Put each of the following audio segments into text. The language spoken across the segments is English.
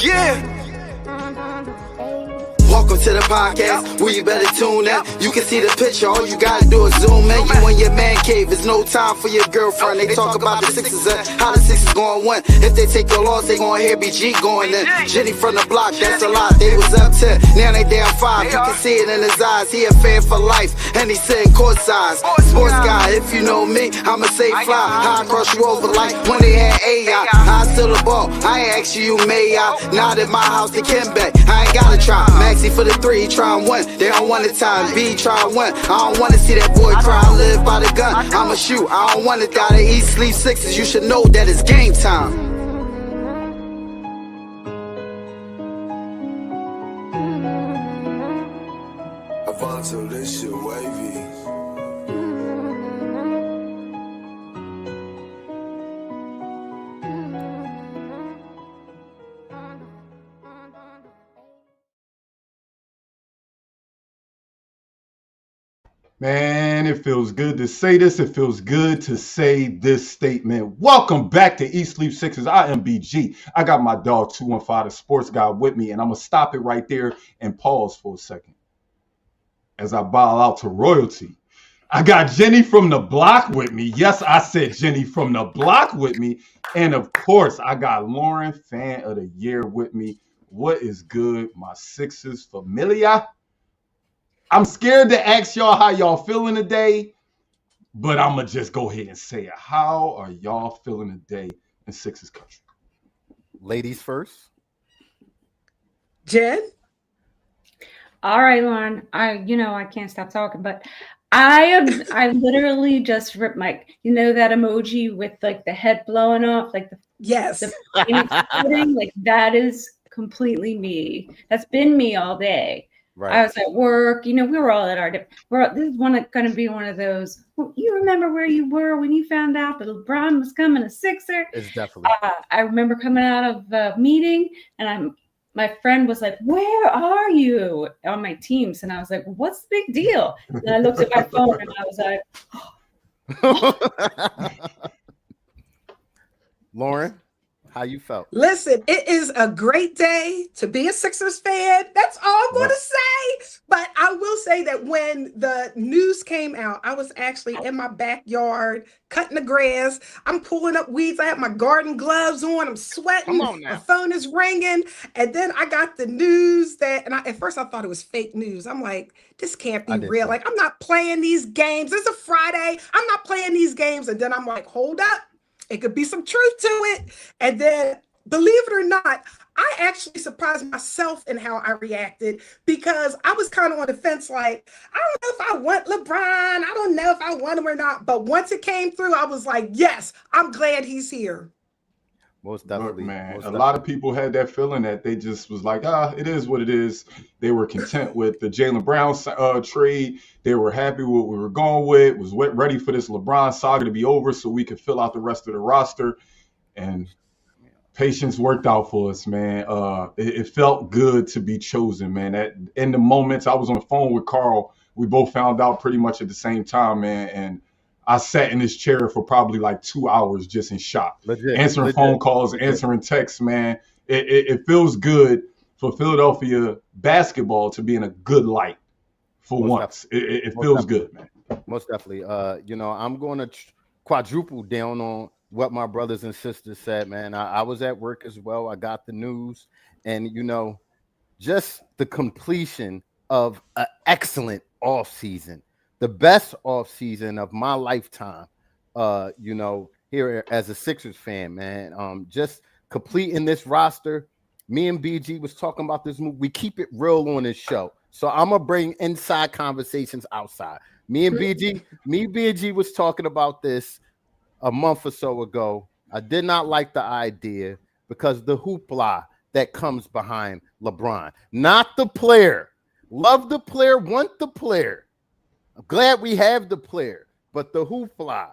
Yeah. Welcome to the podcast, where you better tune in. You can see the picture, all you gotta do is zoom in. You in your man cave, it's no time for your girlfriend. They talk about the Sixers and how the Sixers gonna win. If they take the loss, they gonna hear BG going in. Jenny from the block, that's a lot. They was up 10, now they down 5. You can see it in his eyes, he a fan for life, and he sitting courtside. Sports guy, if you know me, I'ma say fly. How I cross you over like when they had AI. I still the ball, I ain't ask you, may I? Not at my house, they can back. I ain't gotta try. Maxie for the 3, he try and win. They don't want the time. B try and win. I don't wanna see that boy cry and live by the gun. I'ma shoot. I don't wanna die to eat, sleep Sixes. You should know that it's game time. Avanto, this shit wavy. Man, it feels good to say this. It feels good to say this statement. Welcome back to Eat Sleep Sixers. I am BG. I got my dog 215, the sports guy, with me, and I'm going to stop it right there and pause for a second as I bow out to royalty. I got Jenny from the block with me. Yes, I said Jenny from the block with me. And, of course, I got Lauren, Fan of the Year, with me. What is good, my Sixers familia? I'm scared to ask y'all how y'all feeling today, but I'm going to just go ahead and say it. How are y'all feeling today in Sixers country? Ladies first. Jen? All right, Lauren. I can't stop talking, but I literally just ripped that emoji with like the head blowing off, like Yes. the pudding, like that is completely me. That's been me all day. Right. I was at work, we were all at our this is going to be one of those. You remember where you were when you found out that LeBron was coming a Sixer? It's definitely. I remember coming out of a meeting, and my friend was like, "Where are you?" on my Teams, and I was like, "What's the big deal?" And I looked at my phone, and I was like, Lauren, how you felt? Listen, it is a great day to be a Sixers fan. That's all I'm going to say. But I will say that when the news came out, I was actually in my backyard cutting the grass. I'm pulling up weeds. I have my garden gloves on. I'm sweating. Come on now. My phone is ringing. And then I got the news at first I thought it was fake news. I'm like, this can't be real. Too. Like, I'm not playing these games. It's a Friday. I'm not playing these games. And then I'm like, hold up. It could be some truth to it. And then, believe it or not, I actually surprised myself in how I reacted, because I was kind of on the fence, like, I don't know if I want LeBron. I don't know if I want him or not. But once it came through, I was like, yes, I'm glad he's here. Most definitely. Look, man, most a lot of people had that feeling that they just was like, it is what it is. They were content with the Jaylen Brown trade. They were happy with what we were going with, was ready for this LeBron saga to be over so we could fill out the rest of the roster. And patience worked out for us, man. It felt good to be chosen, man. That in the moments, I was on the phone with Carl. We both found out pretty much at the same time, man. And I sat in this chair for probably like 2 hours just in shock. Answering phone calls, answering texts, man. It feels good for Philadelphia basketball to be in a good light for once. It feels good, man. Most definitely. I'm going to quadruple down on what my brothers and sisters said, man. I was at work as well. I got the news, and just the completion of an excellent offseason, the best offseason of my lifetime. Here as a Sixers fan, man. Just completing this roster. Me and BG was talking about this move. We keep it real on this show, so I'm gonna bring inside conversations outside. Me and BG was talking about this a month or so ago. I did not like the idea because the hoopla that comes behind LeBron, not the player. Love the player, want the player. I'm glad we have the player, but the hoopla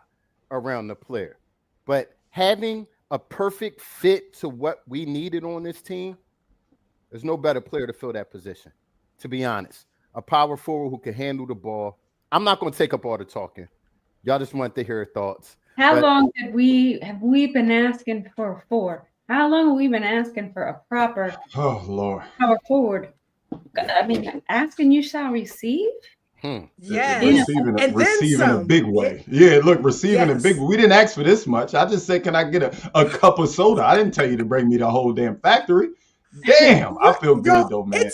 around the player. But having a perfect fit to what we needed on this team, there's no better player to fill that position, to be honest. A power forward who can handle the ball. I'm not going to take up all the talking. Y'all just want to hear your thoughts. How long have we been asking for? How long have we been asking for a proper Oh Lord. power forward? I mean, asking you shall receive. Yes. Receiving And then receiving a some. big way. Yeah, look, receiving a big Yes. way. We didn't ask for this much. I just said, can I get a cup of soda? I didn't tell you to bring me the whole damn factory. Damn, I feel good Y'all, though, man.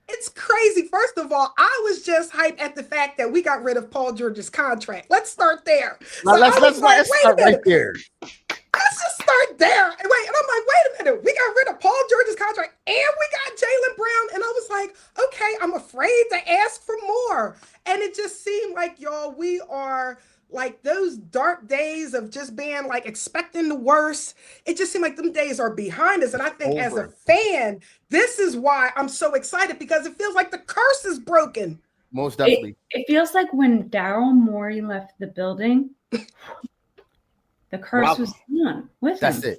it's crazy. First of all, I was just hyped at the fact that we got rid of Paul George's contract. Let's start there. So Now I was like, let's wait start a right minute. there. Let's just start there. And wait, and I'm like, wait a minute. We got rid of Paul George's contract and we got Jaylen Brown. And I was like, okay, I'm afraid to ask for more. And it just seemed like, y'all, we are like those dark days of just being like expecting the worst. It just seemed like them days are behind us. And I think as a Over. fan, this is why I'm so excited because it feels like the curse is broken. Most definitely. It feels like when Daryl Morey left the building, the curse was gone with him.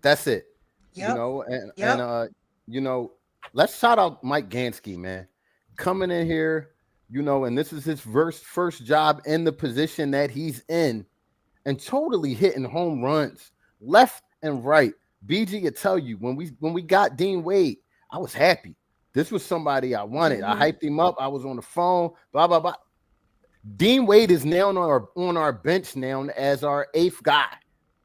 That's it. Yep. You know, and you know, let's shout out Mike Gansky, man, coming in here. You know, and this is his first job in the position that he's in, and totally hitting home runs left and right. BG will tell you when we got Dean Wade, I was happy. This was somebody I wanted. I hyped him up. I was on the phone. Blah blah blah. Dean Wade is now on our bench now as our 8th guy,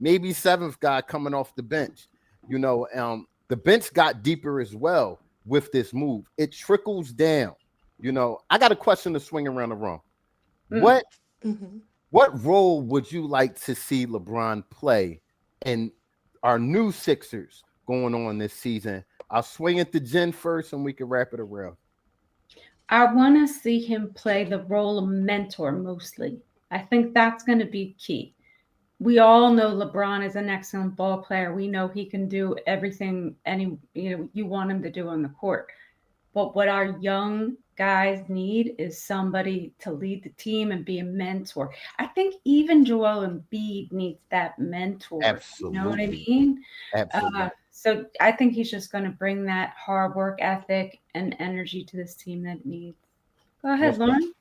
maybe 7th guy coming off the bench. You know, the bench got deeper as well with this move. It trickles down. You know, I got a question to swing around the room. What role would you like to see LeBron play in our new Sixers going on this season? I'll swing it to Jen first and we can wrap it around. I want to see him play the role of mentor mostly. I think that's going to be key. We all know LeBron is an excellent ball player. We know he can do everything you want him to do on the court. But what our young guys need is somebody to lead the team and be a mentor. I think even Joel Embiid needs that mentor. Absolutely. You know what I mean? Absolutely. So I think he's just going to bring that hard work ethic and energy to this team that it needs. Go ahead, Lauren.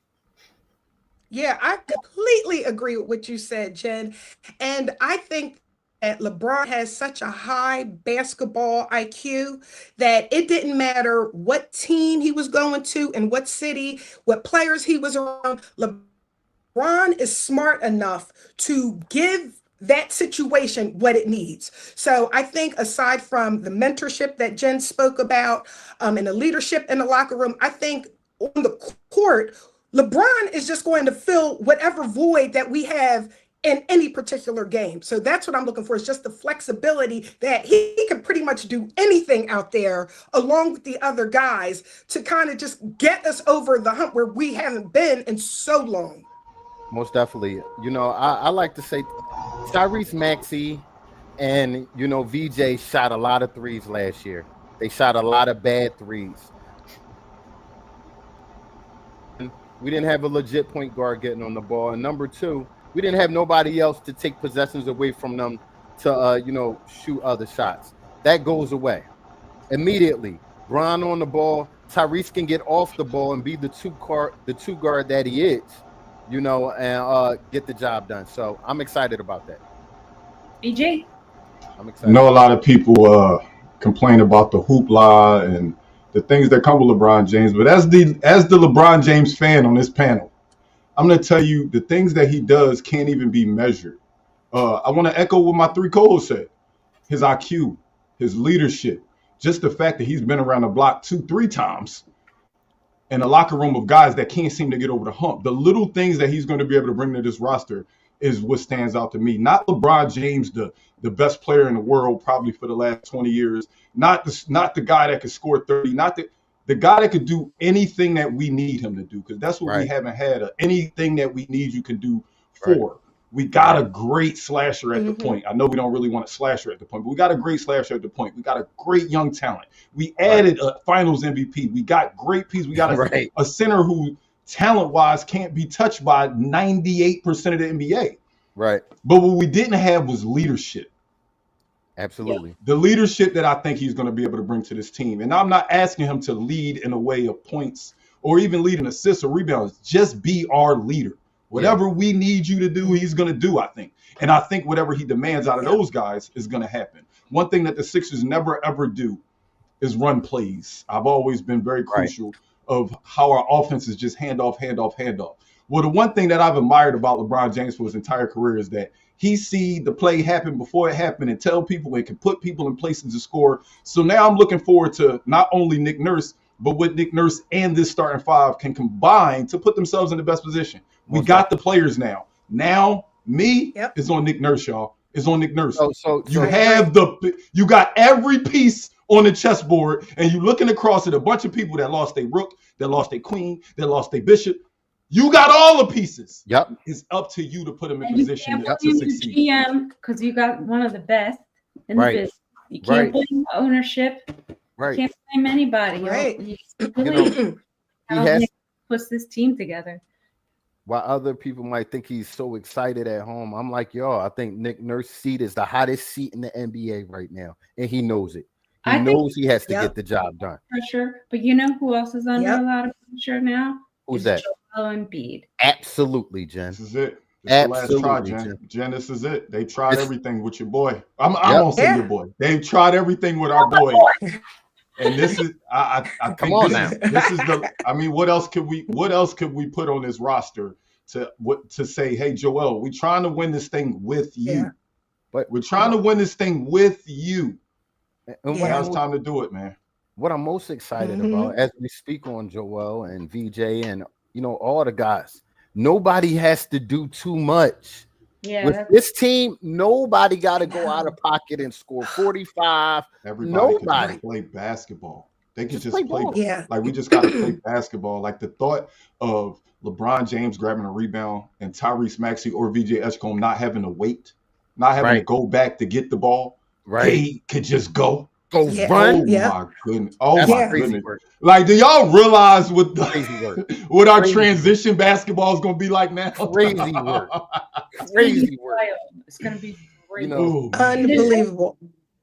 Yeah, I completely agree with what you said, Jen. And I think that LeBron has such a high basketball IQ that it didn't matter what team he was going to and what city, what players he was around. LeBron is smart enough to give that situation what it needs. So I think aside from the mentorship that Jen spoke about and the leadership in the locker room, I think on the court, LeBron is just going to fill whatever void that we have in any particular game. So that's what I'm looking for, is just the flexibility that he can pretty much do anything out there along with the other guys to kind of just get us over the hump where we haven't been in so long. Most definitely. You know, I like to say Tyrese Maxey and, you know, VJ shot a lot of threes last year. They shot a lot of bad threes. We didn't have a legit point guard getting on the ball. And number two, we didn't have nobody else to take possessions away from them to, shoot other shots. That goes away immediately. Bron on the ball. Tyrese can get off the ball and be the two guard that he is, and get the job done. So I'm excited about that. BJ? I'm excited. I know a lot of people complain about the hoopla and the things that come with LeBron James, but as the LeBron James fan on this panel, I'm going to tell you the things that he does can't even be measured. I want to echo what my three co-hosts said. His IQ, his leadership, just the fact that he's been around the block 2-3 times in a locker room of guys that can't seem to get over the hump. The little things that he's going to be able to bring to this roster is what stands out to me. Not LeBron James, the best player in the world probably for the last 20 years. Not the guy that could score 30. Not the guy that could do anything that we need him to do, because that's what we haven't had. Anything that we need you can do for. Right. We got a great slasher at the point. I know we don't really want a slasher at the point, but we got a great slasher at the point. We got a great young talent. We added a finals MVP. We got great pieces. We got a center who talent-wise can't be touched by 98% of the NBA. Right. But what we didn't have was leadership. Absolutely. Yeah. The leadership that I think he's going to be able to bring to this team. And I'm not asking him to lead in a way of points or even lead in assists or rebounds. Just be our leader. Whatever we need you to do, he's going to do, I think. And I think whatever he demands out of those guys is going to happen. One thing that the Sixers never, ever do is run plays. I've always been very crucial of how our offense is just handoff. Well, the one thing that I've admired about LeBron James for his entire career is that he see the play happen before it happened and tell people and can put people in places to score. So now I'm looking forward to not only Nick Nurse, but what Nick Nurse and this starting five can combine to put themselves in the best position. We got the players now. Now, is on Nick Nurse, y'all. It's on Nick Nurse. So you got every piece on the chessboard, and you looking across at a bunch of people that lost their rook, that lost their queen, that lost their bishop. You got all the pieces. Yep. It's up to you to put them in position to succeed. GM, because you got one of the best in the business. You can't blame ownership. Right. You can't blame anybody. Right. He puts this team together. While other people might think he's so excited at home, I'm like, yo, I think Nick Nurse's seat is the hottest seat in the NBA right now, and he knows it. He knows he has to get the job done. Pressure, but you know who else is under a lot of pressure now? Who's that? Joel Embiid. Absolutely, Jen. This is it. This is the last try, Jen. Jen, this is it. They tried everything with your boy. I'm gonna say your boy. They've tried everything with our boy. And this is, I think Come on this is the. I mean, what else could we put on this roster to say, hey, Joel, we're trying to win this thing with you. But we're trying to win this thing with you. And now it's time to do it, man. What I'm most excited about as we speak on Joel and VJ and all the guys, nobody has to do too much. Yeah. With this team, nobody got to go out of pocket and score 45. Everybody can play basketball. They can just play. Yeah. Like, we just got to play basketball. Like, the thought of LeBron James grabbing a rebound and Tyrese Maxey or VJ Edgecombe not having to wait, not having to go back to get the ball. They could just go. Run. My goodness. Oh, my goodness. Like, do y'all realize what our transition basketball is going to be like now? Crazy work. Crazy work. It's going to be great. Unbelievable.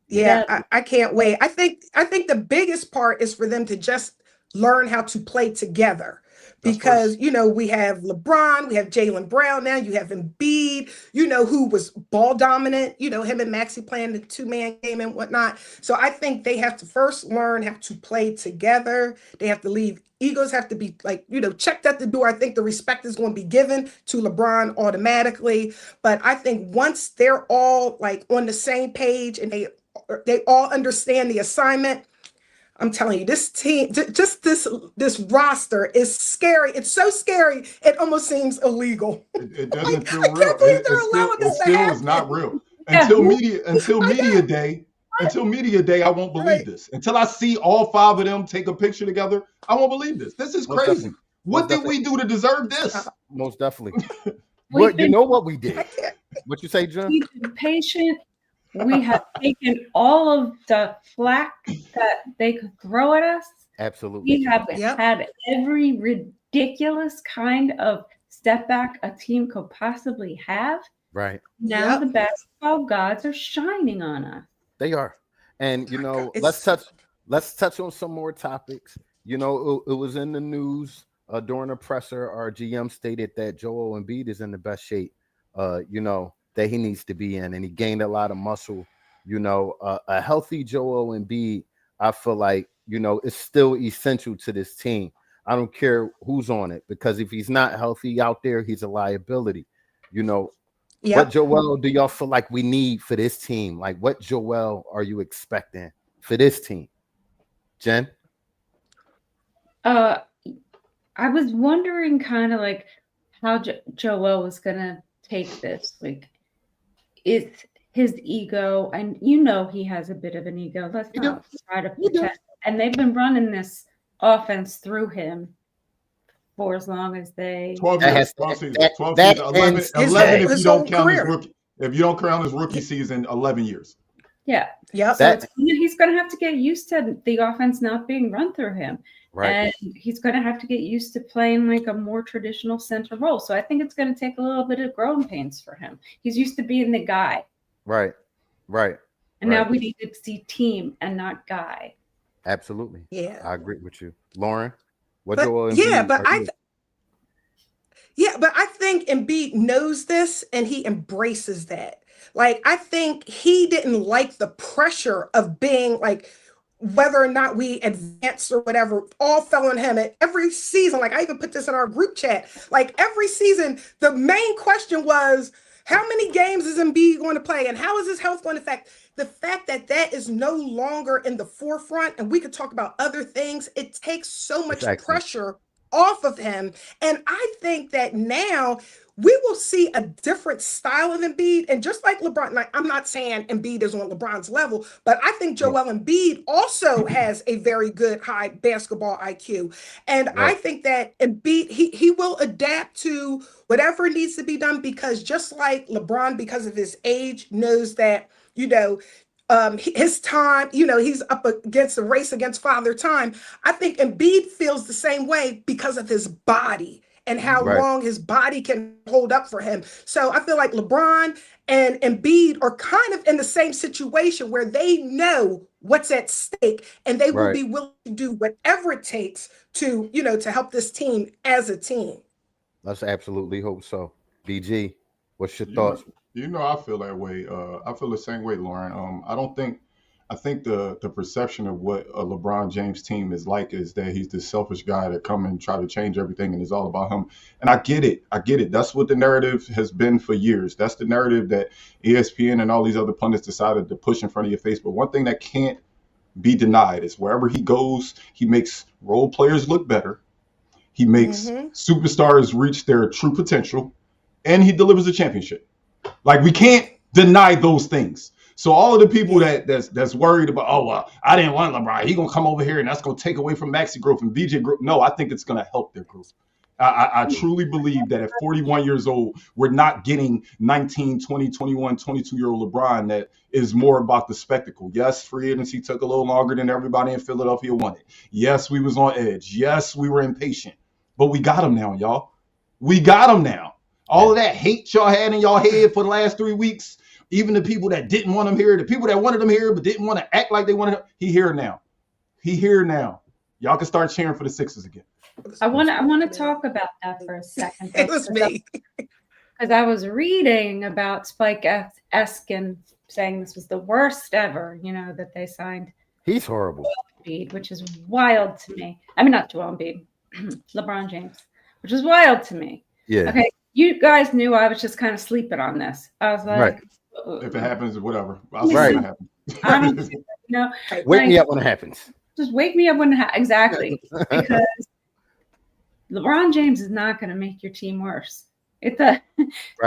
Yeah, I can't wait. I think the biggest part is for them to just learn how to play together. Because, we have LeBron, we have Jaylen Brown now, you have Embiid, who was ball dominant, him and Maxey playing the two-man game and whatnot. So I think they have to first learn how to play together. They have to leave. Egos have to be checked at the door. I think the respect is going to be given to LeBron automatically. But I think once they're all on the same page and they all understand the assignment, I'm telling you, this team, just this roster is scary. It's so scary, it almost seems illegal. It doesn't feel real. I can't believe they're allowing this to happen. It still is not real. Until media day, I won't believe this. Until I see all five of them take a picture together, I won't believe this. This is crazy. What did we do to deserve this? Most definitely. Well, you know what we did. What you say, John? We've been patient. We have taken all of the flack that they could throw at us. Absolutely. We have had every ridiculous kind of step back a team could possibly have. Right. Now the basketball gods are shining on us. They are. And let's touch on some more topics. It was in the news during the presser. Our GM stated that Joel Embiid is in the best shape. That he needs to be in, and he gained a lot of muscle. A healthy Joel Embiid, I feel like, is still essential to this team. I don't care who's on it, because if he's not healthy out there, he's a liability. What Joel do y'all feel like we need for this team? Like, what Joel are you expecting for this team? Jen? I was wondering kind of like how Joel was going to take this. Like, it's his ego, and he has a bit of an ego. Let's not try to pretend. And they've been running this offense through him for as long as they 12 years, 12 seasons, 11 if you don't count his rookie. If you don't count his rookie season, 11 years. Yeah. So he's going to have to get used to the offense not being run through him. Right. And he's going to have to get used to playing like a more traditional center role. So I think it's going to take a little bit of growing pains for him. He's used to being the guy. Right. And now we need to see team and not guy. Absolutely. Yeah. I agree with you. Lauren, Yeah, but I think Embiid knows this and he embraces that. Like, I think he didn't like the pressure of being like, whether or not we advanced or whatever, all fell on him. And every season, like I even put this in our group chat, like every season, the main question was, how many games is Embiid going to play and how is his health going to affect? The fact that that is no longer in the forefront and we could talk about other things, it takes so It's much excellent. pressure off of him. And I think that now we will see a different style of Embiid. And just like LeBron, like I'm not saying Embiid is on LeBron's level, but I think Right. Joel Embiid also has a very good high basketball IQ. And I Right. think that Embiid, he will adapt to whatever needs to be done because just like LeBron, because of his age, knows that, his time, he's up against the race against father time. I think Embiid feels the same way because of his body and how Right. long his body can hold up for him. So I feel like LeBron and Embiid are kind of in the same situation where they know what's at stake and they will Right. be willing to do whatever it takes to help this team as a team. Let's absolutely hope so. BG, what's your You know, thoughts? I feel that way. I feel the same way, Lauren. I don't think. I think the perception of what a LeBron James team is like is that he's this selfish guy that come and try to change everything and it's all about him. And I get it. I get it. That's what the narrative has been for years. That's the narrative that ESPN and all these other pundits decided to push in front of your face. But one thing that can't be denied is wherever he goes, he makes role players look better. He makes Mm-hmm. superstars reach their true potential, and he delivers a championship. Like we can't deny those things. So all of the people Yeah. that's worried about, oh well, I didn't want LeBron. He gonna come over here and that's gonna take away from Maxi growth and VJ growth. No, I think it's gonna help their growth. I truly believe that at 41 years old, we're not getting 19, 20, 21, 22-year-old LeBron that is more about the spectacle. Yes, free agency took a little longer than everybody in Philadelphia wanted. Yes, we was on edge. Yes, we were impatient. But we got him now, y'all. We got him now. All of that hate y'all had in y'all head for the last 3 weeks, even the people that didn't want him here, the people that wanted him here but didn't want to act like they wanted him, he here now. He here now. Y'all can start cheering for the Sixers again. I want to talk about that for a second. It was me. Because I was reading about Spike Eskin saying this was the worst ever, that they signed He's horrible. Embiid, which is wild to me. I mean, not Joel Embiid, LeBron James, which is wild to me. Yeah. Okay, you guys knew I was just kind of sleeping on this. I was like, Right. If it happens, whatever. I'll see Right. what happens. I don't, Wake me like, up when it happens. just wake me up when exactly because LeBron James is not going to make your team worse. It's Right.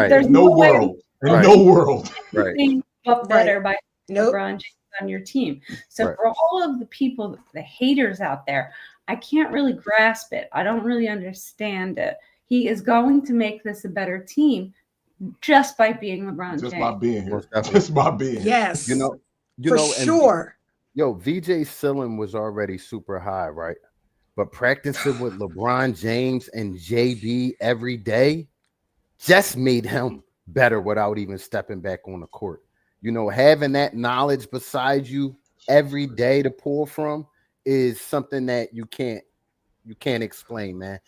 there's No way world. In Right. no world. Right. anything but better by Nope. LeBron James on your team. So Right. for all of the people, the haters out there, I can't really grasp it. I don't really understand it. He is going to make this a better team just by being LeBron Just James. by being here. Most definitely. Just by being here. Yes. You for know, and sure. VJ ceiling was already super high, right? But practicing with LeBron James and JB every day just made him better without even stepping back on the court. Having that knowledge beside you every day to pull from is something that you can't explain, man.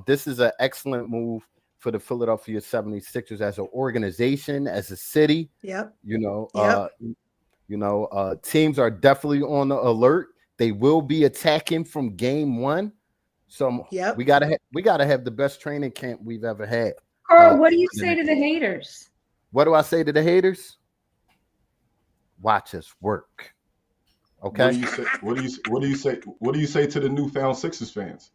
This is an excellent move for the Philadelphia 76ers as an organization, as a city. Yep. Teams are definitely on the alert. They will be attacking from game one. So Yep. we gotta have the best training camp we've ever had. Carl, what do you say to the haters? What do I say to the haters? Watch us work. Okay. What do you say to the newfound Sixers fans?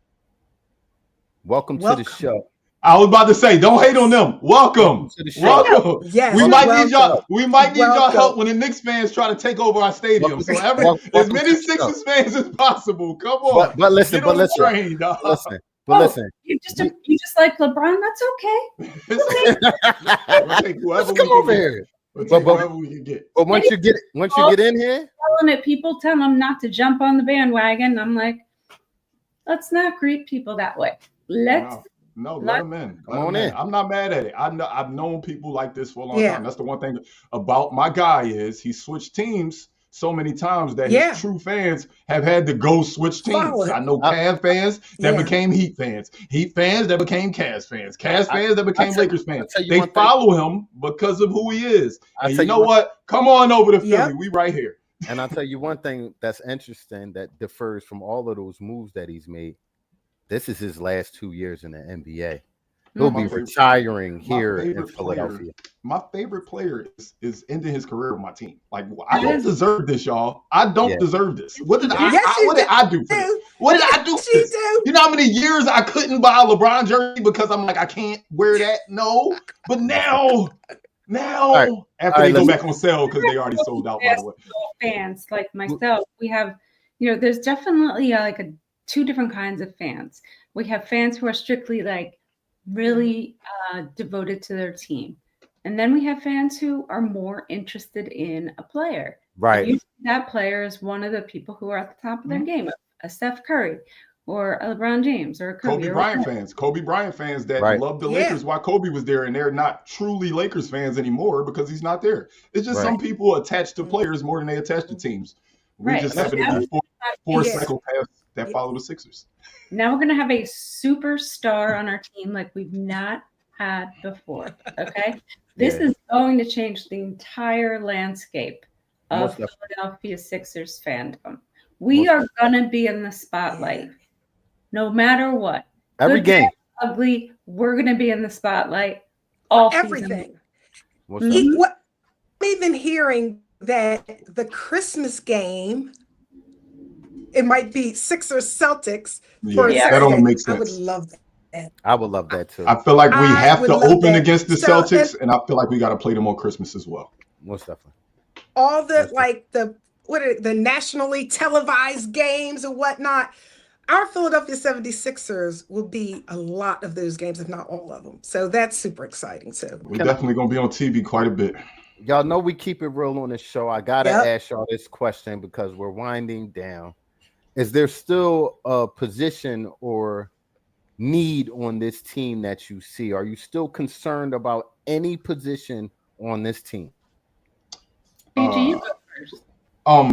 Welcome to Welcome. the show. I was about to say, don't hate on them. Welcome. To the show. Welcome. Yes. We might need y'all. We might need y'all Welcome. help when the Knicks fans try to take over our stadium. So as Welcome many to the Sixers show. fans as possible. Come on. But listen, Get on the listen, train, dog. listen. You just like LeBron? That's okay. We'll take whoever Let's we come can over get. here. We'll But- take whoever we can get. But once you get in here, Telling it, people tell them not to jump on the bandwagon. I'm like, let's not greet people that way. Let's No, let them in. Come on in. I'm not mad at it. I've known people like this for a long Yeah. time. That's the one thing about my guy is he switched teams so many times that Yeah. his true fans have had to go switch Follow teams. it. I know Cavs fans that Yeah. became Heat fans that became Cavs fans fans that became Lakers fans. tell you They one thing. follow him because of who he is. I'll And tell you you know one- what? Come on over to Yep. Philly. We right here. And I'll tell you one thing that's interesting that differs from all of those moves that he's made. This is his last 2 years in the NBA. He'll be retiring here in Philadelphia. My favorite player is ending his career with my team. Like, I don't deserve this, y'all. I don't deserve this. What did I do for this? What did I do for this? You know how many years I couldn't buy a LeBron jersey because I'm like, I can't wear that? No. But now, after they go back on sale because they already sold out, by the way. Fans like myself, we have, there's definitely two different kinds of fans. We have fans who are strictly like really devoted to their team. And then we have fans who are more interested in a player. Right. Usually that player is one of the people who are at the top of their game, a Steph Curry or a LeBron James or a Kobe Bryant fans that love the Lakers while Kobe was there, and they're not truly Lakers fans anymore because he's not there. It's just some people attach to players more than they attach to teams. We just happen to be four psychopaths that follow the Sixers. Now we're going to have a superstar on our team like we've not had before. Okay. This is going to change the entire landscape of Philadelphia Sixers fandom. We are going to be in the spotlight no matter what. Every game. Bad, ugly. We're going to be in the spotlight all everything. What I'm even hearing that the Christmas game, it might be Sixers Celtics. That only makes sense. I would love that. I would love that too. I feel like we have to open against the Celtics, and I feel like we got to play them on Christmas as well. Most definitely. All the nationally televised games and whatnot. Our Philadelphia 76ers will be a lot of those games, if not all of them. So that's super exciting too. We're definitely going to be on TV quite a bit. Y'all know we keep it real on this show. I got to ask y'all this question because we're winding down. Is there still a position or need on this team that you see? Are you still concerned about any position on this team? BG, you go first.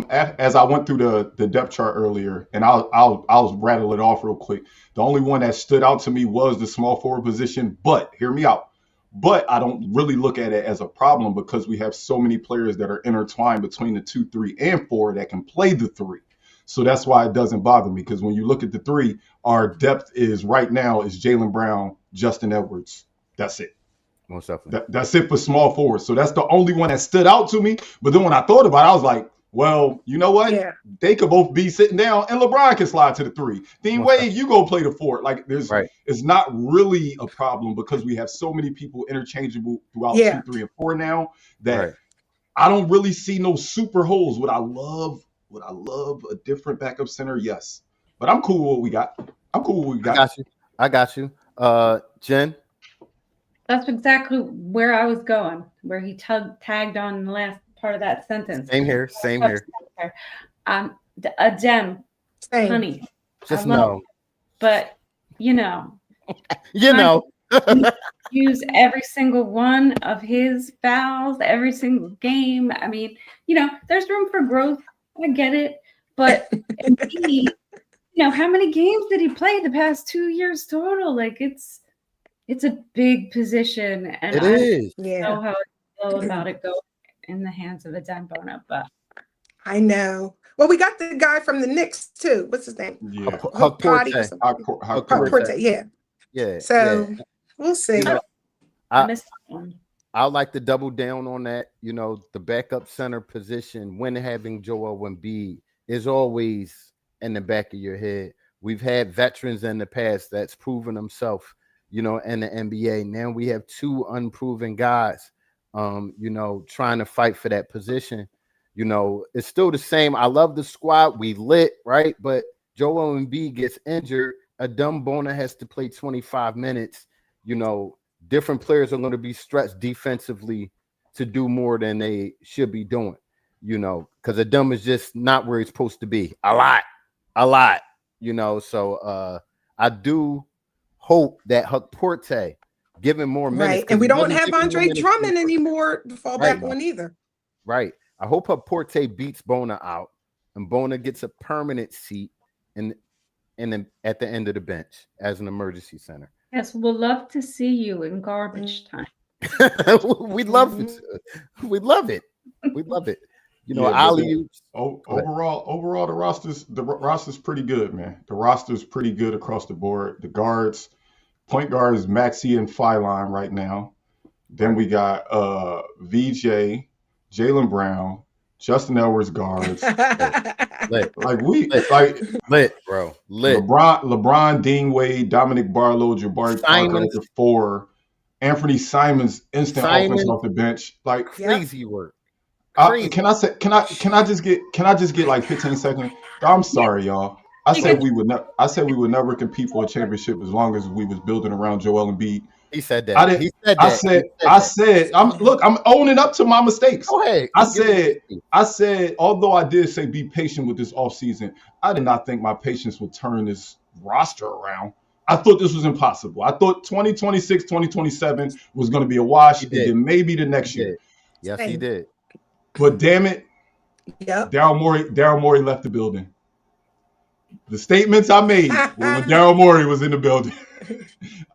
As I went through the depth chart earlier, and I'll rattle it off real quick. The only one that stood out to me was the small forward position, but hear me out. But I don't really look at it as a problem because we have so many players that are intertwined between the 2, 3, and 4 that can play the 3. So that's why it doesn't bother me, because when you look at the 3, our depth is right now is Jaylen Brown, Justin Edwards. That's it. Most definitely. That's it for small forward. So that's the only one that stood out to me. But then when I thought about it, I was like, well, you know what? Yeah. They could both be sitting down, and LeBron can slide to the 3. Dean Wade, you go play the 4. Like it's not really a problem because we have so many people interchangeable throughout 2, 3, and 4 now that I don't really see no super holes. Would I love a different backup center? Yes. But I'm cool with what we got. I got you. Jen? That's exactly where I was going, where he tagged on the last part of that sentence. Same here. A gem, honey. Just know. But, use every single one of his fouls, every single game. I mean, there's room for growth. I get it. But how many games did he play the past 2 years total? Like it's a big position, and it is. I don't know how I feel about it going in the hands of a Dan Bona, but I know. Well, we got the guy from the Knicks too. What's his name? Yeah. Huckporte. Yeah. So we'll see. I missed that one. I like to double down on that. The backup center position when having Joel Embiid is always in the back of your head. We've had veterans in the past that's proven himself, in the NBA. Now we have 2 unproven guys, trying to fight for that position. It's still the same. I love the squad. We lit, right? But Joel Embiid gets injured. Adam Bona has to play 25 minutes. Different players are going to be stretched defensively to do more than they should be doing, because Adam is just not where he's supposed to be. A lot. So I do hope that Huckporte, given more minutes. Right. And we don't have Andre Drummond anymore to fall back on either. Right. I hope her Porte beats Bona out, and Bona gets a permanent seat in at the end of the bench as an emergency center. Yes, we'll love to see you in garbage time. We'd love it. We love it. We love it. You know, Yeah, but Ali. overall, the roster's pretty good, man. The roster's pretty good across the board. The guards, point guard is Maxey and Phylon right now. Then we got VJ, Jaylen Brown, Justin Edwards guards. Lit, Like we lit, like lit, bro. Lit. LeBron, Dean Wade, Dominic Barlow, Jabari Parker at the 4, Anthony Simons instant offense off the bench. Like Crazy work. can I just get like 15 seconds? I'm sorry, y'all. I said we would never compete for a championship as long as we was building around Joel Embiid. He said that. I didn't. He said that. I said. I'm owning up to my mistakes. Go ahead. I said, although I did say be patient with this offseason, I did not think my patience would turn this roster around. I thought this was impossible. I thought 2026, 2027 was going to be a wash, and then maybe the next year. Yes, he did. But damn it, Yep. Daryl Morey left the building. The statements I made were when Daryl Morey was in the building.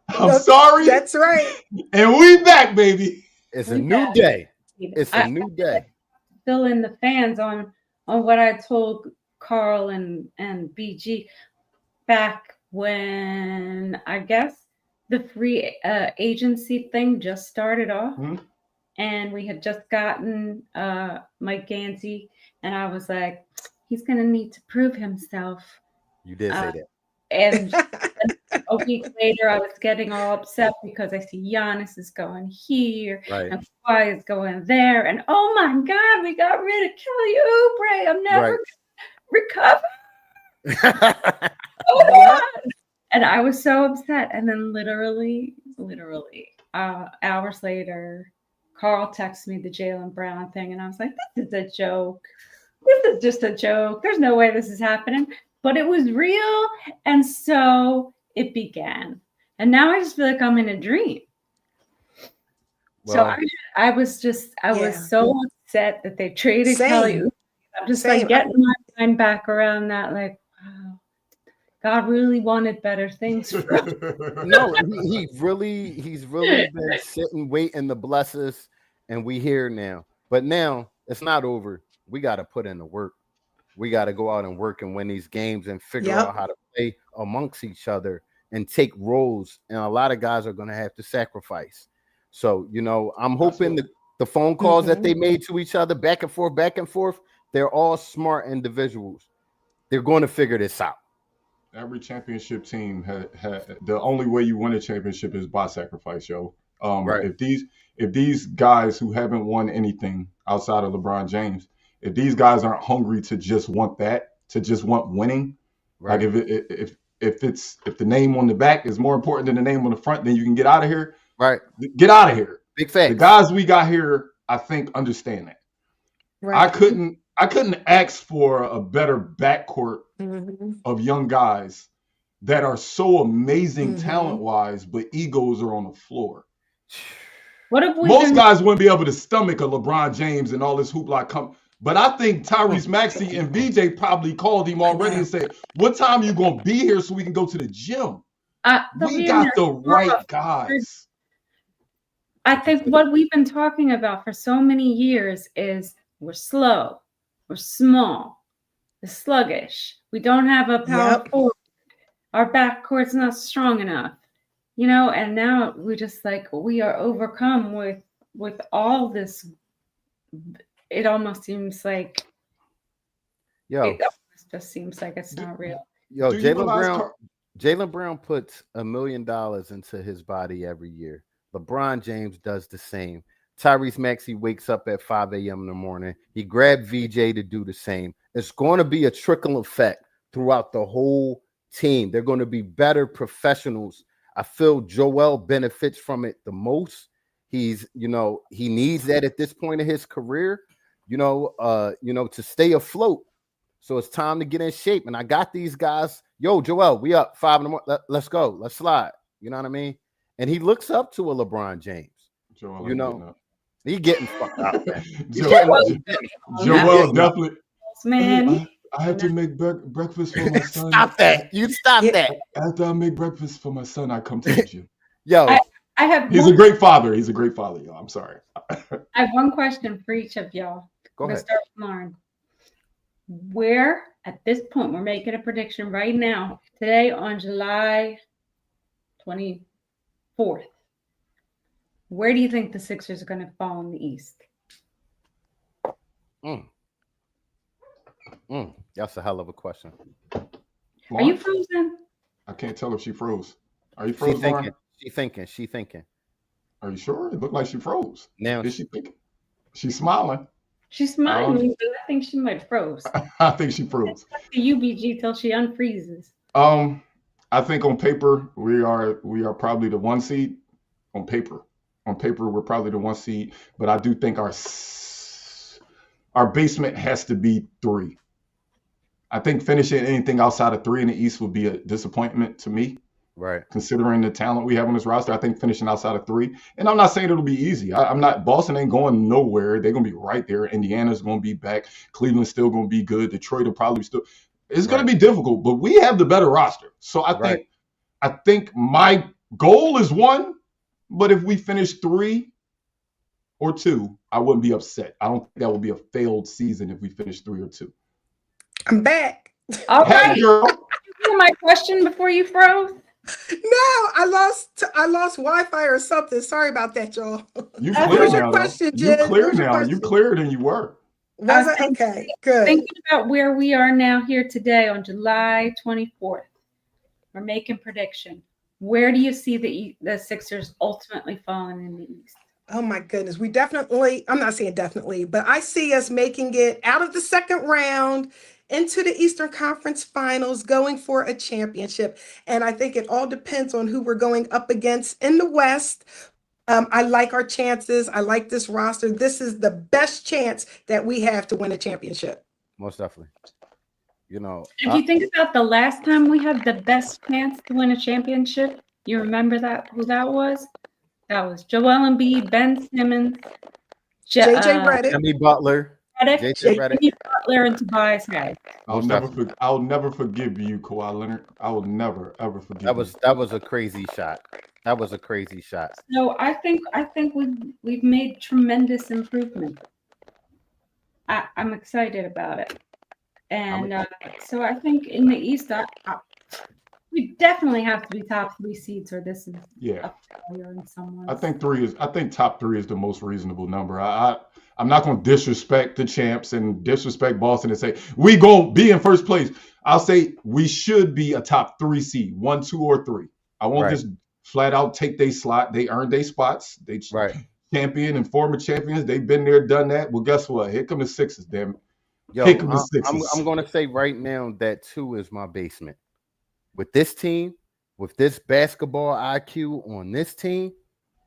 I'm sorry. That's right. And we back, baby. It's a new day. It's a new day. Fill in the fans on what I told Carl and BG back when I guess the free agency thing just started off. Mm-hmm. And we had just gotten Mike Gansey, and I was like, he's going to need to prove himself. You did say that. And a week later, I was getting all upset because I see Giannis is going here, Right. and Kawhi is going there, and oh my God, we got rid of Kelly Oubre. I'm never recover. Oh God. And I was so upset. And then literally, hours later, Carl texted me the Jaylen Brown thing, and I was like, this is a joke. This is just a joke. There's no way this is happening. But it was real, and so it began. And now I just feel like I'm in a dream. Well, so I was so upset that they traded Kelly Oubre. I'm just like getting my mind back around that, like, wow, God really wanted better things for us. No, he's really been sitting, waiting to bless us, and we here now. But now it's not over. We got to put in the work. We got to go out and work and win these games and figure out how to play amongst each other and take roles. And a lot of guys are going to have to sacrifice. So, you know, I'm hoping that the phone calls that they made to each other back and forth, they're all smart individuals. They're going to figure this out. Every championship team had the only way you win a championship is by sacrifice, yo. Right. If these guys who haven't won anything outside of LeBron James, if these guys aren't hungry to just want winning, right. Like if the name on the back is more important than the name on the front, then you can get out of here. Right. Get out of here. Big fact. The guys we got here, I think, understand that. Right. I couldn't ask for a better backcourt of young guys that are so amazing talent-wise, but egos are on the floor. Most guys wouldn't be able to stomach a LeBron James and all this hoopla come. But I think Tyrese Maxey and VJ probably called him already and said, what time you going to be here so we can go to the gym? We got the right guys. I think what we've been talking about for so many years is we're slow, we're small, we're sluggish. We don't have a power forward. Our backcourt's not strong enough, you know. And now we just we are overcome with all this. It almost seems like it just seems like it's not real. Yo, Jaylen Brown puts $1 million into his body every year. LeBron James does the same. Tyrese Maxey wakes up at 5 a.m. in the morning. He grabbed VJ to do the same. It's going to be a trickle effect throughout the whole team. They're going to be better professionals. I feel Joel benefits from it the most. He needs that at this point in his career, to stay afloat. So it's time to get in shape. And I got these guys. Yo, Joel, we up 5 in the morning. Let's go. Let's slide. You know what I mean? And he looks up to a LeBron James. Joel, He getting fucked out, man. Joel definitely. Man, I have to make breakfast for my son. Stop that. You stop Yeah. that. After I make breakfast for my son, I come to the gym. Yo, I have He's one, a great father. He's a great father, y'all. I'm sorry. I have one question for each of y'all. Go I'm gonna ahead. start with Lauren. Where at this point we're making a prediction right now, today on July 24th. Where do you think the Sixers are going to fall in the East? That's a hell of a question. Are you Lauren? frozen? I can't tell if she froze. Are you She froze, Lauren? thinking. She thinking. Are you sure? It looked like she froze. Now Is she thinking? She's smiling. She's smiling, but I think she might have froze. I think she froze. The UBG till she unfreezes. I think on paper we are probably the 1 seed. On paper, we're probably the 1 seed. But I do think our basement has to be 3. I think finishing anything outside of 3 in the East would be a disappointment to me. right. Considering the talent we have on this roster, I think finishing outside of 3. And I'm not saying it'll be easy. I'm not. Boston ain't going nowhere. They're gonna be right there. Indiana's gonna be back. Cleveland's still gonna be good. Detroit will probably still. It's gonna be difficult, but we have the better roster. So I think my goal is 1, but if we finish 3 or 2, I wouldn't be upset. I don't think that would be a failed season if we finish 3 or 2. I'm back. All Hey, right. girl. Did you hear my question before you froze? No, I lost Wi-Fi or something. Sorry about that, y'all. You What clear was your now, though. question, You Jen? clear What was your now. You question? clearer than you were. Was it? Okay, good. Thinking about where we are now here today on July 24th. We're making prediction. Where do you see the Sixers ultimately falling in the East? Oh my goodness. We definitely, I'm not saying definitely, but I see us making it out of the second round into the Eastern Conference Finals, going for a championship. And I think it all depends on who we're going up against in the West. I like our chances. I like this roster. This is the best chance that we have to win a championship. Most definitely. You know, If you think about the last time we had the best chance to win a championship, you remember who that was? That was Joel Embiid, Ben Simmons, JJ Redick. Jimmy Butler, Redick, JJ Redick. Jimmy Butler, and Tobias Harris. I'll Most never forgive you, Kawhi Leonard. I will never ever forgive That you. was a crazy shot. That was a crazy shot. So I think we've made tremendous improvement. I'm excited about it, and so I think in the East, we definitely have to be top 3 seeds, or this is Yeah. a failure in some ways. I think top 3 is the most reasonable number. I'm not going to disrespect the champs and disrespect Boston and say we going to be in first place. I'll say we should be a top 3 seed, 1, 2, or 3. I won't just flat out take their slot. They earned their spots. They champion and former champions. They've been there, done that. Well, guess what? Here come the Sixers, damn it. Yo, Here come the Sixers. I'm going to say right now that 2 is my basement. With this team, with this basketball IQ on this team,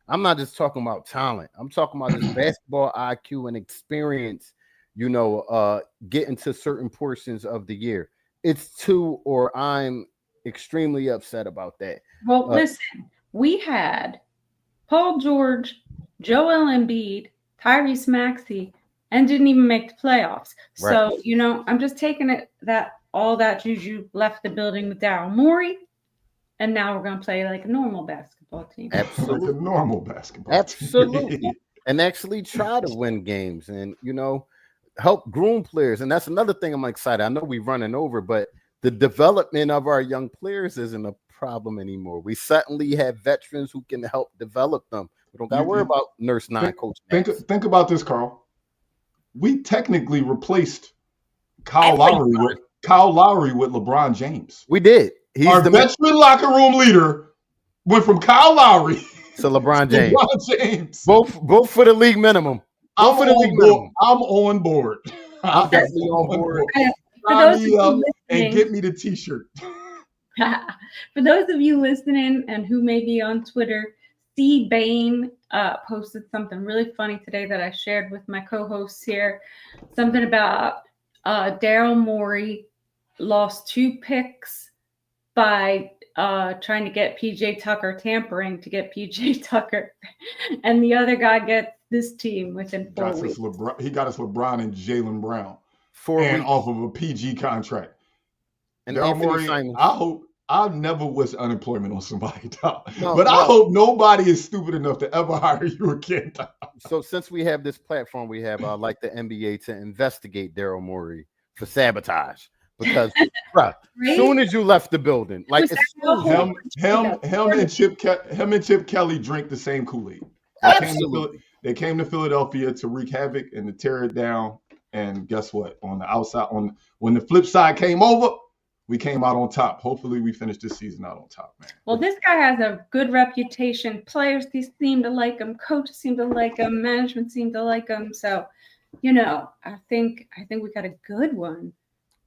I'm not just talking about talent. I'm talking about this basketball IQ and experience, getting to certain portions of the year. It's 2, or I'm extremely upset about that. Well, listen, we had Paul George, Joel Embiid, Tyrese Maxey, and didn't even make the playoffs. Right. So, I'm just taking it that all that juju left the building with Daryl Morey, and now we're going to play like a normal basketball team. Absolutely. Like a normal basketball Absolutely. team. And actually try to win games and, help groom players. And that's another thing I'm excited. I know we're running over, but the development of our young players isn't a problem anymore. We certainly have veterans who can help develop them. We don't got to worry about Nurse 9 coach. Think about this, Carl. We technically replaced Kyle Lowry with LeBron James. We did. He's Our veteran locker room leader went from Kyle Lowry to LeBron James. LeBron James. Both for the league minimum. I'm on board. I'm definitely on board. And get me the T-shirt. For those of you listening and who may be on Twitter, C. Bain posted something really funny today that I shared with my co-hosts here. Something about Daryl Morey lost 2 picks by trying to get PJ Tucker, tampering to get PJ Tucker. And the other guy gets this team within 4 Got us weeks. LeBron. He got us LeBron and Jaylen Brown, 4 and weeks. off of a PG contract. And Daryl Anthony Morey, Simons. I never wish unemployment on somebody, dog. No, but I no. hope nobody is stupid enough to ever hire you again, dog. So since we have this platform, we have like the NBA to investigate Daryl Morey for sabotage because, bruh, Right? soon as you left the building, like Was as that soon as the Him and Chip Kelly drink the same Kool-Aid. Absolutely. They came to Philadelphia to wreak havoc and to tear it down. And guess what? On the outside, when the flip side came over, we came out on top. Hopefully, we finish this season out on top, man. Well, this guy has a good reputation. Players seem to like him. Coaches seem to like him. Management seem to like him. So, I think we got a good one.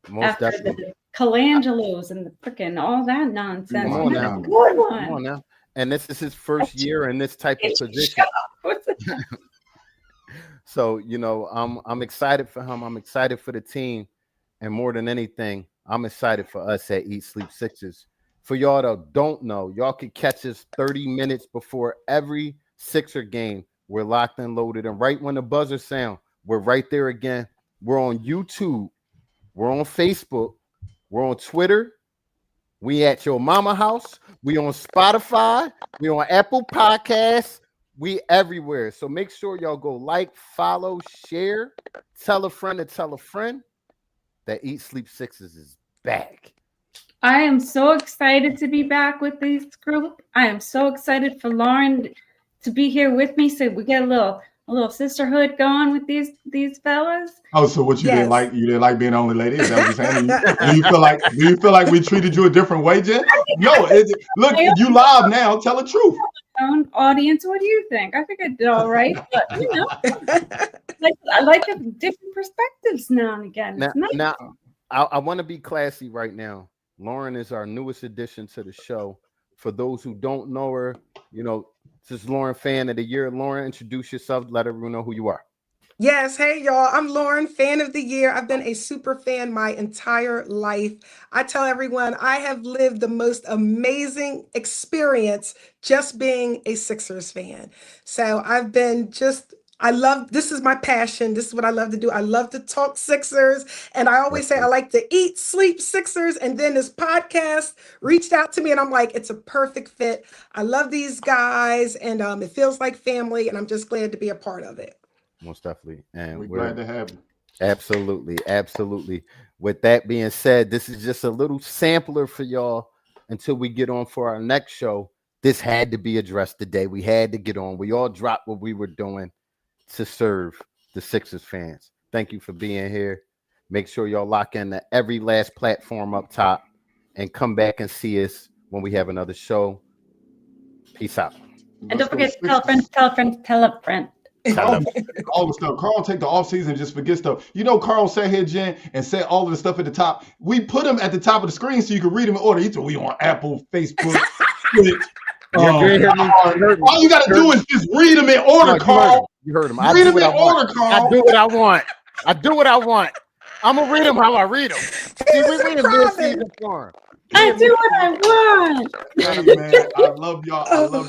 most After definitely. the Colangelos and the freaking all that nonsense. Come on We got now. a good Come on one. now. And this is his first year in this type of position. Shut up. What's it? So, I'm excited for him. I'm excited for the team. And more than anything, I'm excited for us at Eat Sleep Sixers. For y'all that don't know, y'all can catch us 30 minutes before every Sixer game. We're locked and loaded. And right when the buzzer sound, we're right there again. We're on YouTube. We're on Facebook. We're on Twitter. We at your mama house. We on Spotify. We on Apple Podcasts. We everywhere. So make sure y'all go like, follow, share, tell a friend to tell a friend that Eat Sleep Sixers is back. I am so excited to be back with this group. I am so excited for Lauren to be here with me, so we get a little sisterhood going with these fellas. Oh, so what you Yes. didn't like? You didn't like being the only lady? Is that what you're saying? Do you feel like we treated you a different way, Jen? No. Look, you live now. Tell the truth. Own audience, what do you think? I think I did all right, but I like the different perspectives now and again. It's nice. Now I want to be classy right now. Lauren is our newest addition to the show. For those who don't know her, this is Lauren Fan of the Year. Lauren, introduce yourself. Let everyone know who you are. Yes, hey y'all, I'm Lauren, Fan of the Year. I've been a super fan my entire life. I tell everyone I have lived the most amazing experience just being a Sixers fan. So this is my passion. This is what I love to do. I love to talk Sixers. And I always say I like to eat, sleep Sixers. And then this podcast reached out to me and I'm like, it's a perfect fit. I love these guys and it feels like family and I'm just glad to be a part of it. Most definitely. And We're glad to have you. Absolutely. With that being said, this is just a little sampler for y'all until we get on for our next show. This had to be addressed today. We had to get on. We all dropped what we were doing to serve the Sixers fans. Thank you for being here. Make sure y'all lock in to every last platform up top and come back and see us when we have another show. Peace out. And don't forget to tell a friend. All the stuff. Carl take the off season and just forget stuff. Carl sat here, Jen, and said all of the stuff at the top. We put them at the top of the screen so you can read them in order. He said we on Apple, Facebook, Twitch. All you gotta do is just read them in order, Carl. You heard him. Read them in order, Carl. I do what I want. I'm gonna read them how I read them. See, we in mid-season form. I do what I want. Hey, man, I love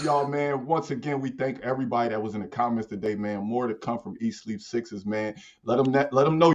y'all, man. Once again, we thank everybody that was in the comments today, man. More to come from Eat Sleep Sixers, man. Let them know.